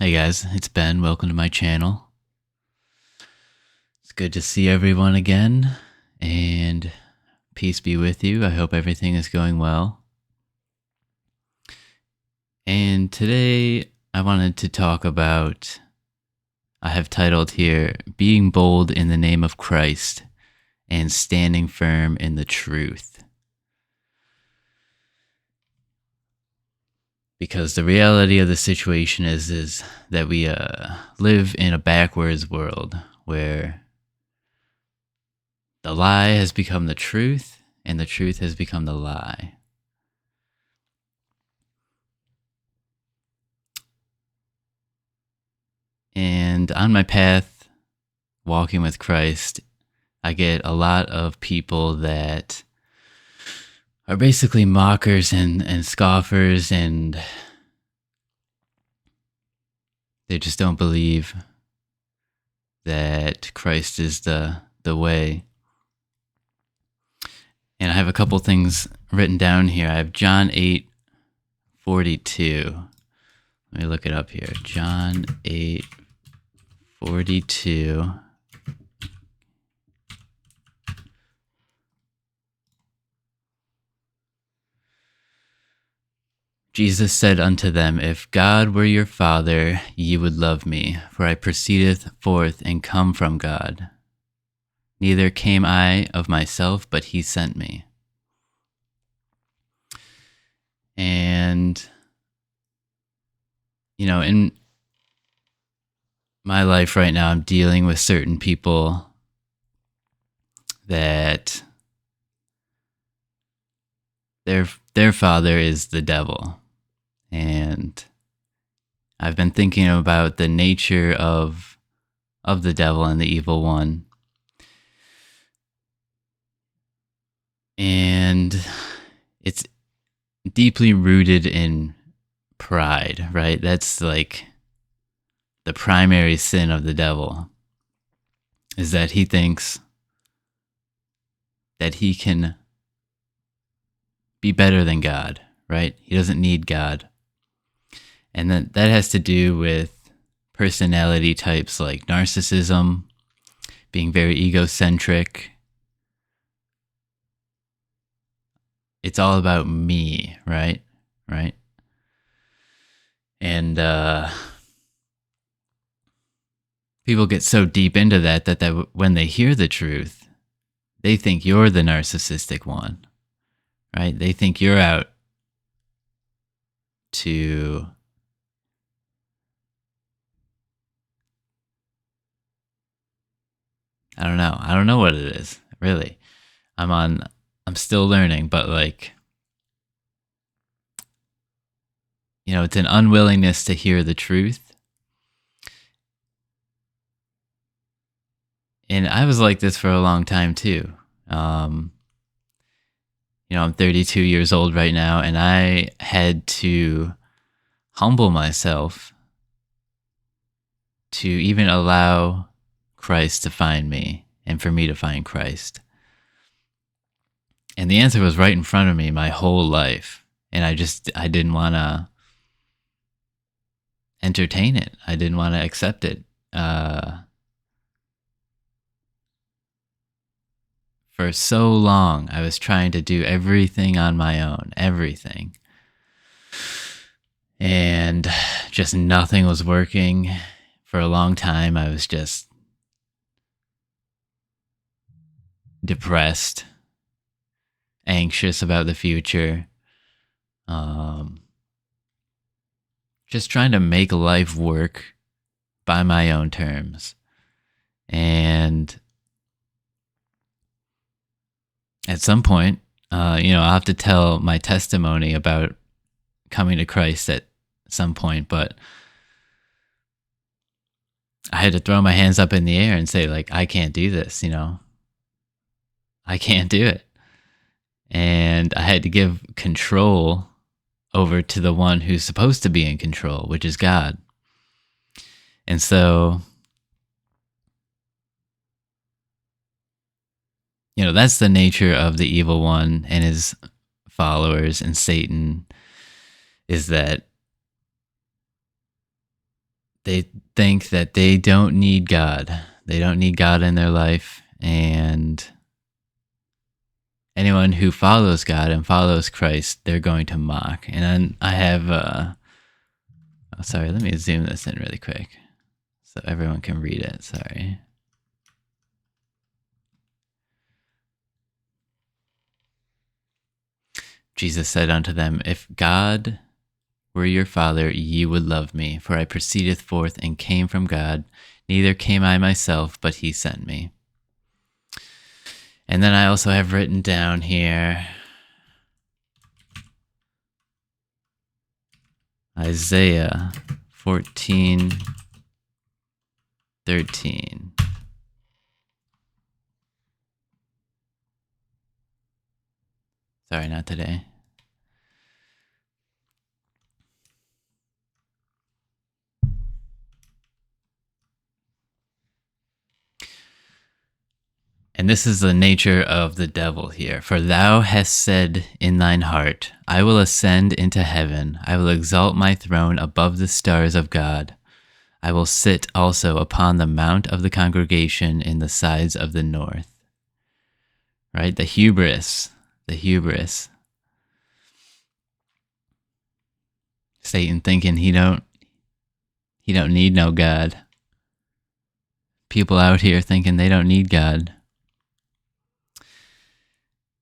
Hey guys, it's Ben. Welcome to my channel. It's good to see everyone again, and peace be with you. I hope everything is going well. And today I wanted to talk about, I have titled here, Being Bold in the Name of Christ and Standing Firm in the Truth. Because the reality of the situation is that we live in a backwards world where the lie has become the truth and the truth has become the lie. And on my path, walking with Christ, I get a lot of people that are basically mockers and scoffers, and they just don't believe that Christ is the way. And I have a couple things written down here. I have John 8:42. Let me look it up here. John 8:42. Jesus said unto them, If God were your Father, ye would love me, for I proceedeth forth and come from God. Neither came I of myself, but he sent me. And, in my life right now, I'm dealing with certain people that their father is the devil. And I've been thinking about the nature of the devil and the evil one. And it's deeply rooted in pride, right? That's like the primary sin of the devil, is that he thinks that he can be better than God, right? He doesn't need God. And that has to do with personality types like narcissism, being very egocentric. It's all about me, right? Right? And people get so deep into that when they hear the truth, they think you're the narcissistic one, right? They think you're out to I don't know what it is, really. I'm still learning, but it's an unwillingness to hear the truth. And I was like this for a long time too. I'm 32 years old right now, and I had to humble myself to even allow Christ to find me and for me to find Christ. And the answer was right in front of me my whole life. And I didn't want to entertain it. I didn't want to accept it. For so long, I was trying to do everything on my own, everything. And just nothing was working. For a long time, I was just depressed, anxious about the future, just trying to make life work by my own terms. And at some point, I'll have to tell my testimony about coming to Christ at some point, but I had to throw my hands up in the air and say, I can't do this, I can't do it. And I had to give control over to the one who's supposed to be in control, which is God. And so, that's the nature of the evil one and his followers and Satan, is that they think that they don't need God. They don't need God in their life. And anyone who follows God and follows Christ, they're going to mock. And then I have, sorry, let me zoom this in really quick so everyone can read it. Sorry. Jesus said unto them, If God were your Father, ye would love me, for I proceedeth forth and came from God. Neither came I myself, but he sent me. And then I also have written down here Isaiah 14:13. Sorry, not today. And this is the nature of the devil here. For thou hast said in thine heart, I will ascend into heaven. I will exalt my throne above the stars of God. I will sit also upon the mount of the congregation in the sides of the north. Right? The hubris. Satan thinking he don't need no God. People out here thinking they don't need God.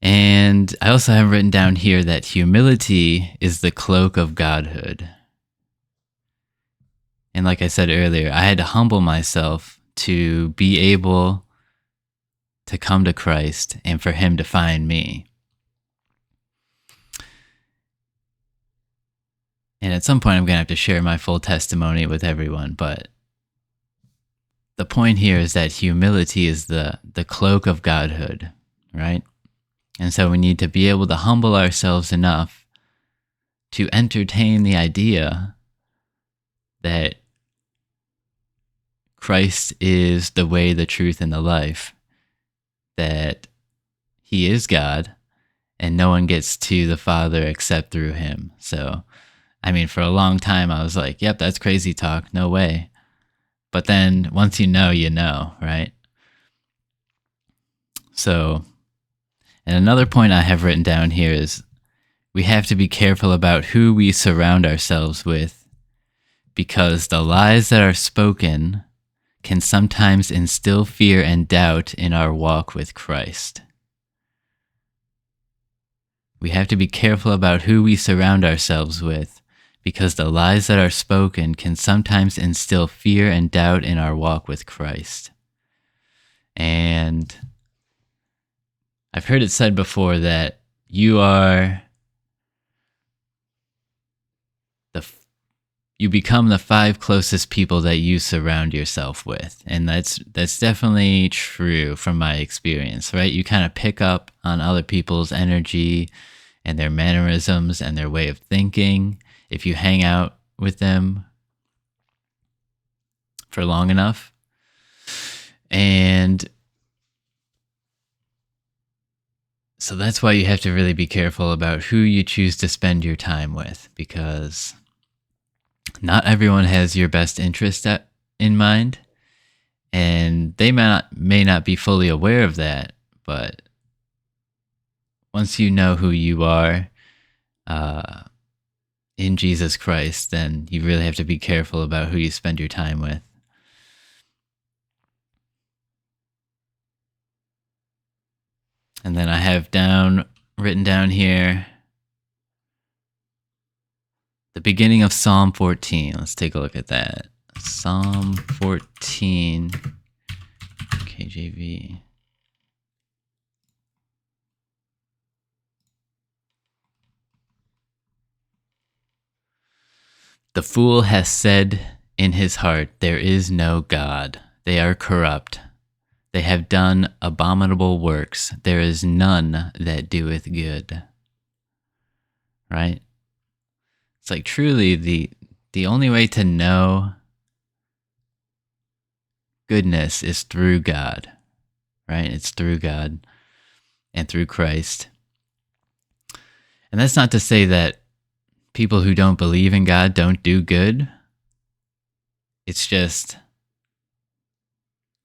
And I also have written down here that humility is the cloak of godhood. And like I said earlier, I had to humble myself to be able to come to Christ and for him to find me. And at some point, I'm going to have to share my full testimony with everyone. But the point here is that humility is the cloak of godhood, right? And so we need to be able to humble ourselves enough to entertain the idea that Christ is the way, the truth, and the life, that he is God, and no one gets to the Father except through him. So, I mean, for a long time, I was like, yep, that's crazy talk, no way. But then once you know, right? So, and another point I have written down here is we have to be careful about who we surround ourselves with, because the lies that are spoken can sometimes instill fear and doubt in our walk with Christ. We have to be careful about who we surround ourselves with, because the lies that are spoken can sometimes instill fear and doubt in our walk with Christ. And I've heard it said before that you become the 5 closest people that you surround yourself with. And that's definitely true from my experience, right? You kind of pick up on other people's energy and their mannerisms and their way of thinking if you hang out with them for long enough. And so that's why you have to really be careful about who you choose to spend your time with, because not everyone has your best interest in mind, and they may not be fully aware of that. But once you know who you are in Jesus Christ, then you really have to be careful about who you spend your time with. And then I have written down here the beginning of Psalm 14. Let's take a look at that. Psalm 14, KJV. The fool hath said in his heart, there is no God. They are corrupt. They have done abominable works. There is none that doeth good. Right? It's like truly the only way to know goodness is through God, right? It's through God and through Christ. And that's not to say that people who don't believe in God don't do good. It's just,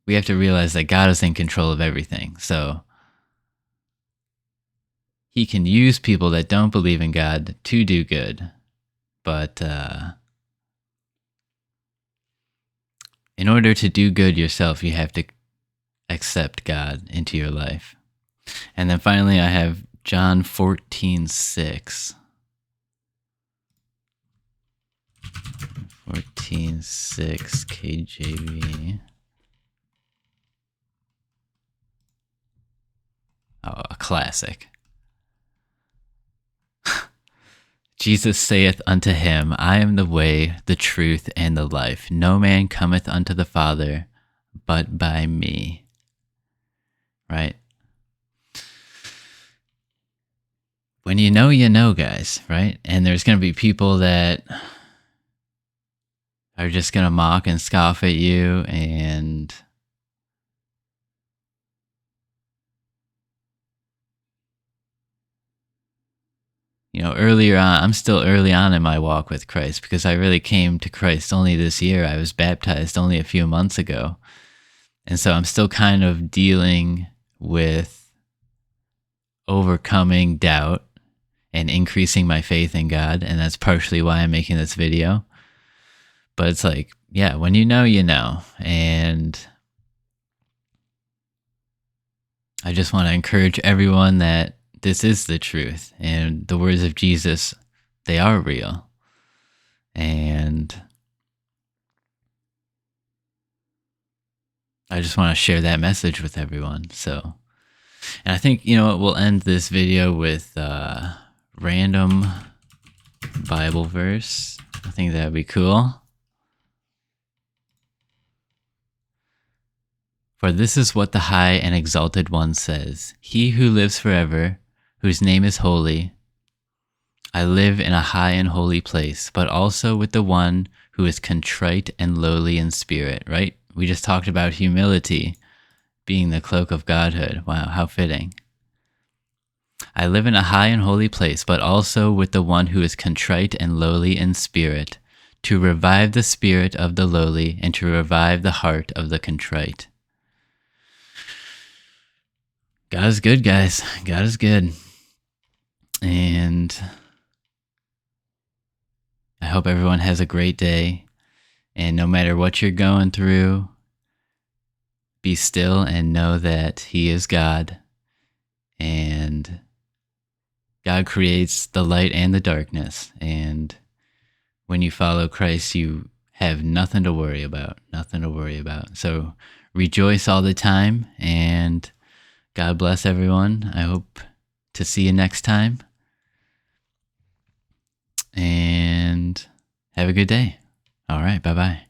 we have to realize that God is in control of everything. So he can use people that don't believe in God to do good. But in order to do good yourself, you have to accept God into your life. And then finally, I have John 14:6. 14:6 KJV. Oh, a classic. Jesus saith unto him, I am the way, the truth, and the life. No man cometh unto the Father but by me. Right? When you know, guys, right? And there's going to be people that are just going to mock and scoff at you, and earlier on, I'm still early on in my walk with Christ, because I really came to Christ only this year. I was baptized only a few months ago. And so I'm still kind of dealing with overcoming doubt and increasing my faith in God. And that's partially why I'm making this video. But it's like, yeah, when you know. And I just want to encourage everyone that this is the truth. And the words of Jesus, they are real. And I just want to share that message with everyone. So, and I think, we'll end this video with random Bible verse. I think that'd be cool. For this is what the high and exalted one says, He who lives forever, whose name is holy. I live in a high and holy place, but also with the one who is contrite and lowly in spirit, right? We just talked about humility being the cloak of godhood. Wow, how fitting. I live in a high and holy place, but also with the one who is contrite and lowly in spirit, to revive the spirit of the lowly and to revive the heart of the contrite. God is good, guys. God is good. And I hope everyone has a great day. And no matter what you're going through, be still and know that He is God. And God creates the light and the darkness. And when you follow Christ, you have nothing to worry about. Nothing to worry about. So rejoice all the time. And God bless everyone. I hope to see you next time. And have a good day. All right. Bye-bye.